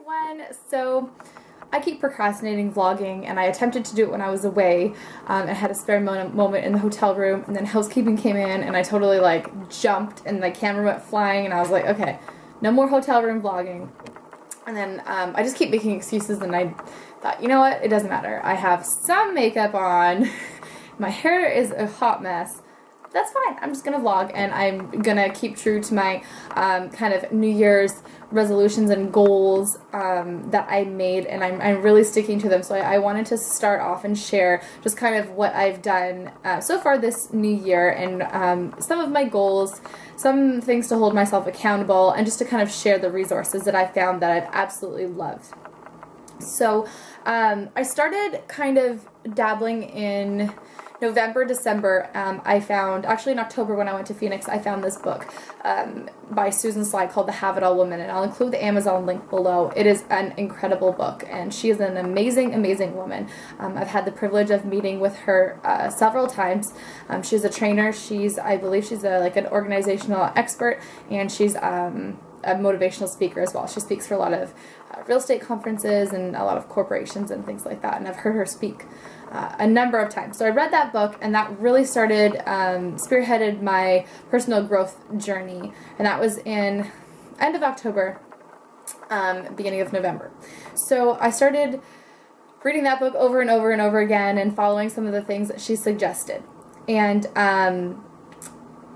everyone. So I keep procrastinating vlogging, and I attempted to do it when I was away. I had a spare moment in the hotel room, and then housekeeping came in, and I totally jumped, and the camera went flying, and I was like, okay, no more hotel room vlogging. And then I just keep making excuses, and I thought, you know what, it doesn't matter. I have some makeup on, my hair is a hot mess. That's fine. I'm just going to vlog, and I'm going to keep true to my kind of New Year's resolutions and goals that I made, and I'm really sticking to them. So I wanted to start off and share just kind of what I've done so far this new year, and some of my goals, some things to hold myself accountable, and just to kind of share the resources that I found that I've absolutely loved. So I started kind of dabbling in November, December. I found, actually in October when I went to Phoenix, I found this book by Susan Slide called The Have It All Woman, and I'll include the Amazon link below. It is an incredible book, and she is an amazing, amazing woman. I've had the privilege of meeting with her several times. She's a trainer. I believe she's an organizational expert, and she's a motivational speaker as well. She speaks for a lot of real estate conferences and a lot of corporations and things like that, and I've heard her speak a number of times. So I read that book, and that really spearheaded my personal growth journey, and that was in end of October, beginning of November. So I started reading that book over and over and over again and following some of the things that she suggested. And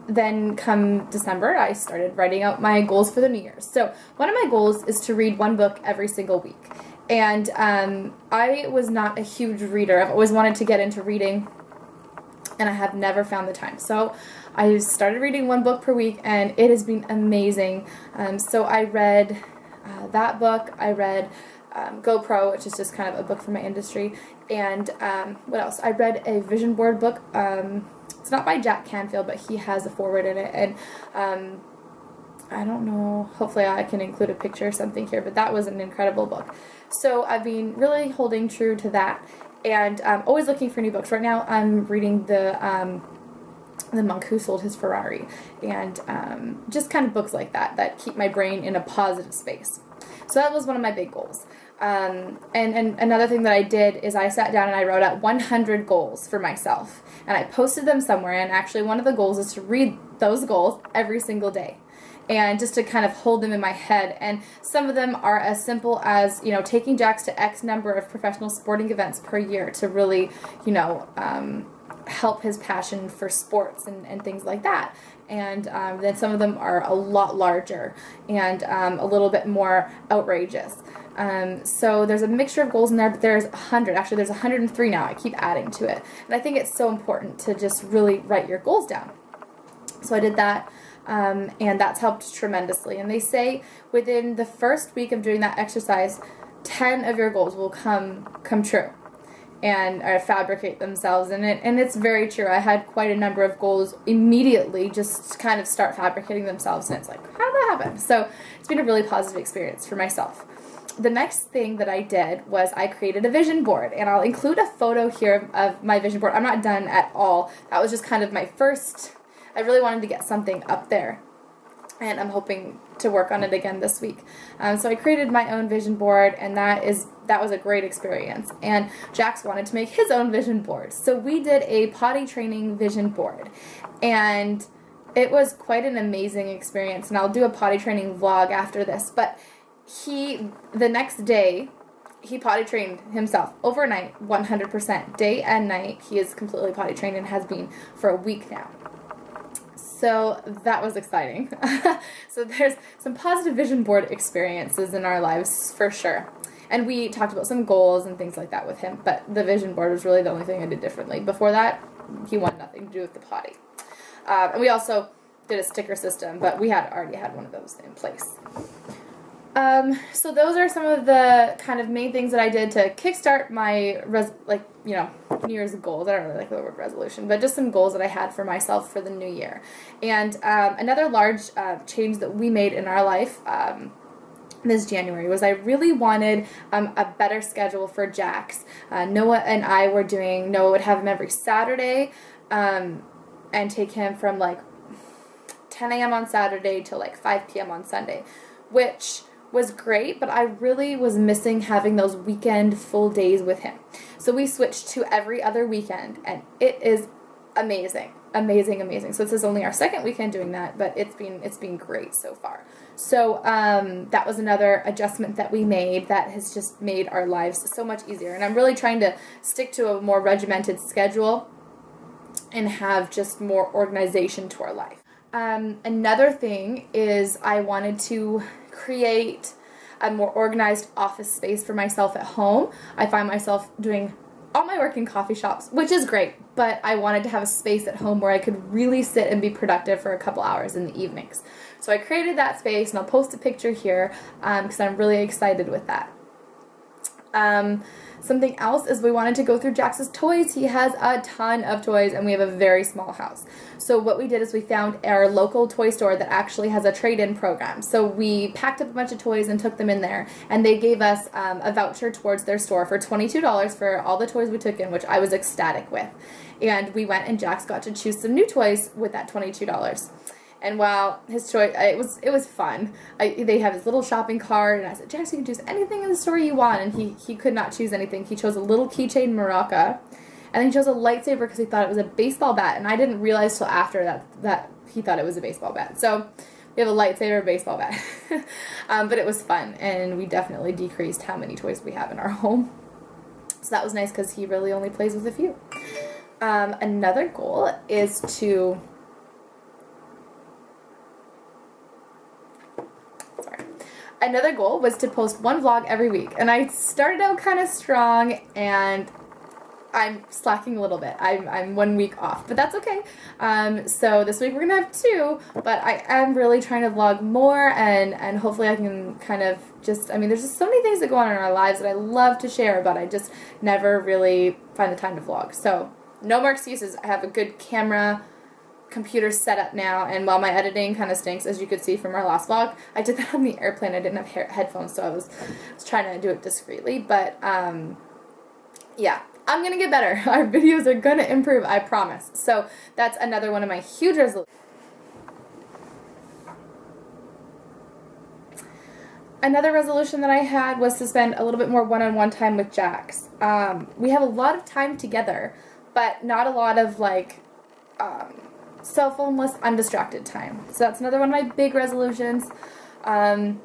then come December, I started writing out my goals for the New Year. So one of my goals is to read one book every single week. And I was not a huge reader. I've always wanted to get into reading, and I have never found the time. So I started reading one book per week, and it has been amazing. So I read that book. I read GoPro, which is just kind of a book for my industry. And what else? I read a vision board book. It's not by Jack Canfield, but he has a foreword in it. And I don't know, hopefully I can include a picture or something here, but that was an incredible book. So I've been really holding true to that, and always looking for new books. Right now I'm reading the Monk Who Sold His Ferrari, and just kind of books like that keep my brain in a positive space. So that was one of my big goals. And another thing that I did is I sat down and I wrote out 100 goals for myself, and I posted them somewhere, and actually one of the goals is to read those goals every single day, and just to kind of hold them in my head. And some of them are as simple as, taking Jax to X number of professional sporting events per year to really, help his passion for sports and things like that. And then some of them are a lot larger and a little bit more outrageous. So there's a mixture of goals in there, but there's 100. Actually, there's 103 now. I keep adding to it. And I think it's so important to just really write your goals down. So I did that. And that's helped tremendously. And they say within the first week of doing that exercise, 10 of your goals will come true and fabricate themselves. And it's very true. I had quite a number of goals immediately just kind of start fabricating themselves, and it's like, how did that happen? So it's been a really positive experience for myself. The next thing that I did was I created a vision board, and I'll include a photo here of my vision board. I'm not done at all. That was just kind of my first. I really wanted to get something up there, and I'm hoping to work on it again this week. So I created my own vision board, and that was a great experience. And Jax wanted to make his own vision board, so we did a potty training vision board, and it was quite an amazing experience. And I'll do a potty training vlog after this. But the next day, he potty trained himself overnight, 100%, day and night. He is completely potty trained and has been for a week now. So that was exciting. So there's some positive vision board experiences in our lives for sure. And we talked about some goals and things like that with him, but the vision board was really the only thing I did differently. Before that, he wanted nothing to do with the potty. And we also did a sticker system, but we had already had one of those in place. So those are some of the kind of main things that I did to kickstart my, New Year's goals. I don't really like the word resolution, but just some goals that I had for myself for the new year. And another large change that we made in our life this January was I really wanted a better schedule for Jax. Noah and I were Noah would have him every Saturday and take him from 10 a.m. on Saturday to 5 p.m. on Sunday, which was great, but I really was missing having those weekend full days with him. So we switched to every other weekend, and it is amazing. Amazing, amazing. So this is only our second weekend doing that, but it's been great so far. So that was another adjustment that we made that has just made our lives so much easier. And I'm really trying to stick to a more regimented schedule and have just more organization to our life. Another thing is I wanted to create a more organized office space for myself at home. I find myself doing all my work in coffee shops, which is great, but I wanted to have a space at home where I could really sit and be productive for a couple hours in the evenings. So I created that space, and I'll post a picture here because I'm really excited with that. Something else is we wanted to go through Jax's toys. He has a ton of toys, and we have a very small house. So what we did is we found our local toy store that actually has a trade-in program. So we packed up a bunch of toys and took them in there, and they gave us a voucher towards their store for $22 for all the toys we took in, which I was ecstatic with. And we went, and Jax got to choose some new toys with that $22. And while his choice, it was fun. They have his little shopping cart, and I said, Jax, you can choose anything in the store you want. And he could not choose anything. He chose a little keychain maraca, and then he chose a lightsaber because he thought it was a baseball bat. And I didn't realize till after that he thought it was a baseball bat. So we have a lightsaber baseball bat. But it was fun, and we definitely decreased how many toys we have in our home. So that was nice because he really only plays with a few. Another goal is to... Another goal was to post one vlog every week, and I started out kind of strong, and I'm slacking a little bit. I'm 1 week off, but that's okay. So this week we're gonna have 2, but I am really trying to vlog more, and hopefully I can kind of just, there's just so many things that go on in our lives that I love to share, but I just never really find the time to vlog. So no more excuses. I have a good camera, computer set up now, and while my editing kind of stinks, as you could see from our last vlog, I did that on the airplane. I didn't have headphones, so I was trying to do it discreetly, but yeah, I'm gonna get better. Our videos are gonna improve, I promise. So that's another one of my huge resolutions. Another resolution that I had was to spend a little bit more one-on-one time with Jax. We have a lot of time together, but not a lot of cell phone-less, undistracted time. So that's another one of my big resolutions. Of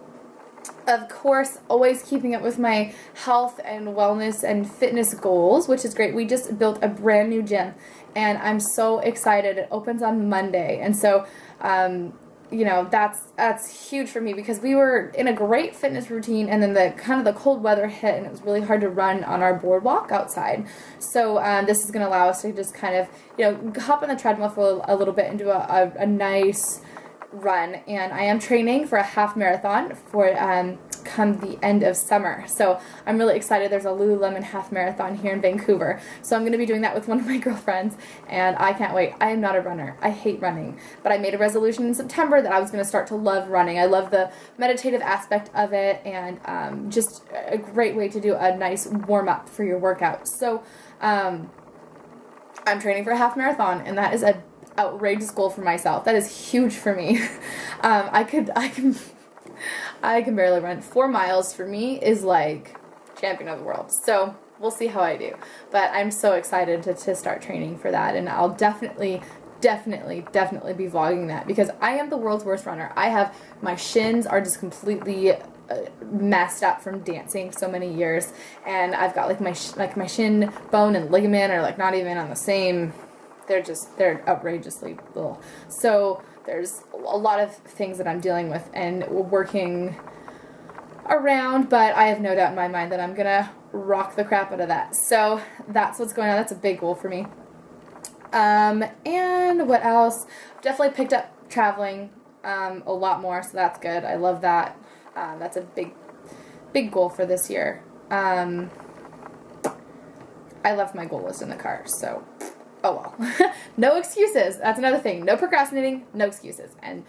course, always keeping up with my health and wellness and fitness goals, which is great. We just built a brand new gym, and I'm so excited. It opens on Monday, and so that's huge for me because we were in a great fitness routine, and then the cold weather hit, and it was really hard to run on our boardwalk outside. So this is going to allow us to just kind of hop on the treadmill for a little bit and do a nice run. And I am training for a half marathon for come the end of summer. So I'm really excited. There's a Lululemon half marathon here in Vancouver. So I'm going to be doing that with one of my girlfriends, and I can't wait. I am not a runner. I hate running. But I made a resolution in September that I was going to start to love running. I love the meditative aspect of it, and just a great way to do a nice warm-up for your workout. So I'm training for a half marathon, and that is a outrageous goal for myself. That is huge for me. I can barely run. 4 miles for me is like champion of the world. So we'll see how I do. But I'm so excited to start training for that, and I'll definitely be vlogging that because I am the world's worst runner. My shins are just completely messed up from dancing so many years, and I've got my shin bone and ligament are not even on the same. They're outrageously little. So there's a lot of things that I'm dealing with and working around, but I have no doubt in my mind that I'm gonna rock the crap out of that. So that's what's going on. That's a big goal for me. And what else? I've definitely picked up traveling a lot more, so that's good. I love that. That's a big goal for this year. I left my goal list in the car, so oh well. No excuses. That's another thing. No procrastinating, no excuses. And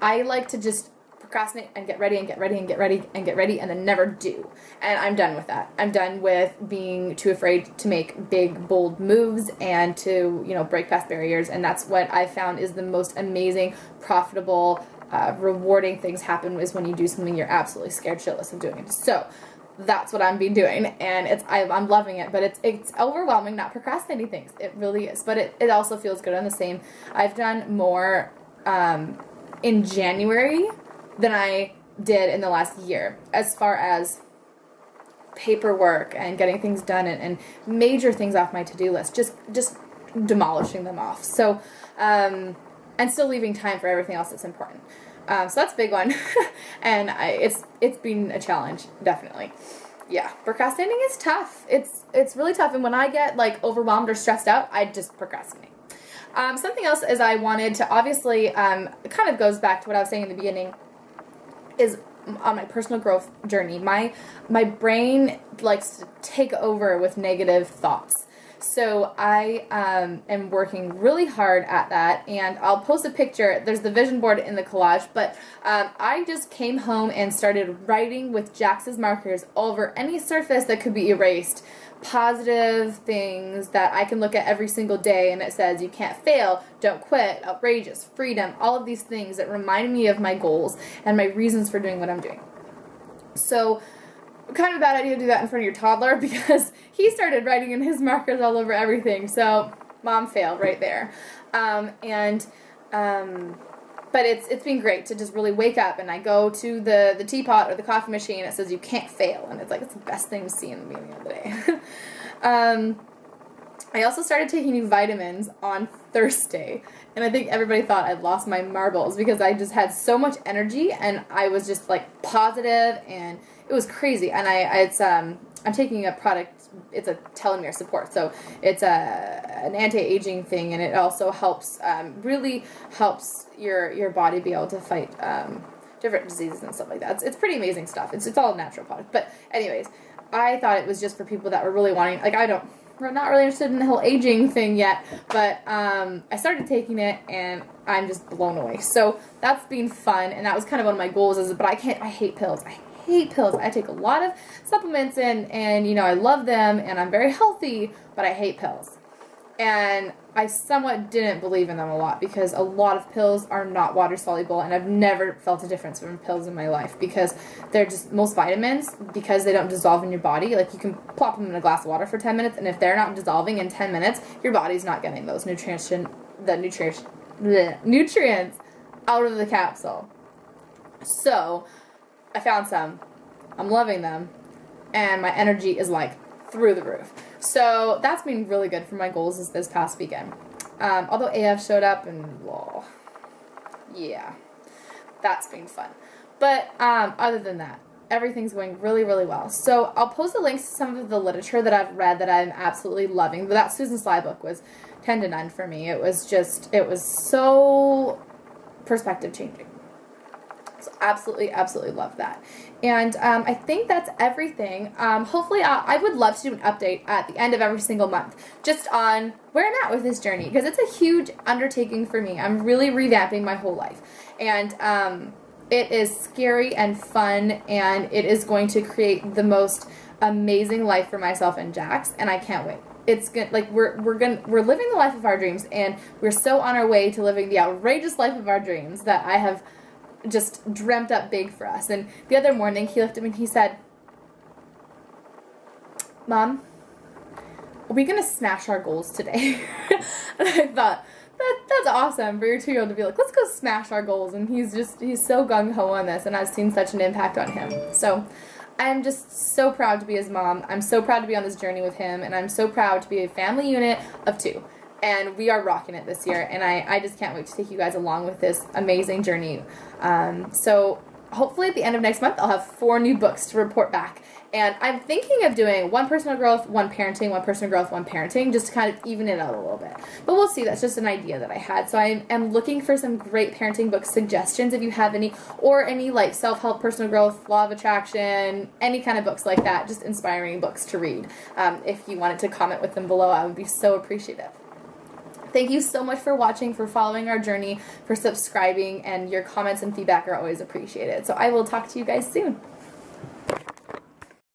I like to just procrastinate and get ready and get ready and get ready and get ready and then never do. And I'm done with that. I'm done with being too afraid to make big, bold moves and to, break past barriers. And that's what I found is the most amazing, profitable rewarding things happen is when you do something you're absolutely scared shitless of doing. So that's what I'm been doing, and I'm loving it, but it's overwhelming not procrastinating things. It really is, but it also feels good on the same. I've done more in January than I did in the last year as far as paperwork and getting things done and major things off my to-do list, just demolishing them off. So and still leaving time for everything else that's important. So that's a big one. And it's been a challenge, definitely. Yeah, procrastinating is tough. It's really tough, and when I get like overwhelmed or stressed out, I just procrastinate. Something else is I wanted to, obviously, it kind of goes back to what I was saying in the beginning, is on my personal growth journey, my brain likes to take over with negative thoughts. So I am working really hard at that, and I'll post a picture. There's the vision board in the collage, but I just came home and started writing with Jax's markers over any surface that could be erased. Positive things that I can look at every single day, and it says, you can't fail, don't quit, outrageous, freedom, all of these things that remind me of my goals and my reasons for doing what I'm doing. So kind of a bad idea to do that in front of your toddler, because he started writing in his markers all over everything. So mom failed right there. But it's been great to just really wake up, and I go to the teapot or the coffee machine, and it says you can't fail, and it's like, it's the best thing to see in the beginning of the day. I also started taking new vitamins on Thursday, and I think everybody thought I'd lost my marbles because I just had so much energy, and I was just like positive, and it was crazy. And I'm taking a product, it's a telomere support, so it's an anti-aging thing, and it also helps, really helps your body be able to fight different diseases and stuff like that. It's pretty amazing stuff. It's all a natural product. But anyways, I thought it was just for people that were really wanting, like, we're not really interested in the whole aging thing yet, but I started taking it, and I'm just blown away. So that's been fun, and that was kind of one of my goals, but I hate pills. I hate pills. I take a lot of supplements, and you know, I love them, and I'm very healthy, but I hate pills. And I somewhat didn't believe in them a lot, because a lot of pills are not water soluble, and I've never felt a difference from pills in my life, because they're just, most vitamins, because they don't dissolve in your body, like you can plop them in a glass of water for 10 minutes, and if they're not dissolving in 10 minutes, your body's not getting those nutrients out of the capsule. So I found some, I'm loving them, and my energy is like through the roof. So that's been really good for my goals this past weekend. Although AF showed up, and whoa, yeah, that's been fun. But other than that, everything's going really, really well. So I'll post the links to some of the literature that I've read that I'm absolutely loving. But that Susan Sly book was 10 to 9 for me. It was so perspective changing. So absolutely, absolutely love that. And I think that's everything. Hopefully, I would love to do an update at the end of every single month, just on where I'm at with this journey, because it's a huge undertaking for me. I'm really revamping my whole life. And it is scary and fun, and it is going to create the most amazing life for myself and Jax, and I can't wait. It's good. Like we're living the life of our dreams, and we're so on our way to living the outrageous life of our dreams that I have just dreamt up big for us. And the other morning he looked at me and he said, Mom, are we gonna smash our goals today? And I thought, that's awesome for your 2-year-old to be like, let's go smash our goals. And he's so gung-ho on this, and I've seen such an impact on him. So I'm just so proud to be his mom. I'm so proud to be on this journey with him, and I'm so proud to be a family unit of 2. And we are rocking it this year, and I just can't wait to take you guys along with this amazing journey. So hopefully at the end of next month, I'll have 4 new books to report back. And I'm thinking of doing 1 personal growth, 1 parenting, 1 personal growth, 1 parenting, just to kind of even it out a little bit. But we'll see. That's just an idea that I had. So I am looking for some great parenting book suggestions if you have any, or any like self-help, personal growth, law of attraction, any kind of books like that, just inspiring books to read. If you wanted to comment with them below, I would be so appreciative. Thank you so much for watching, for following our journey, for subscribing, and your comments and feedback are always appreciated. So I will talk to you guys soon.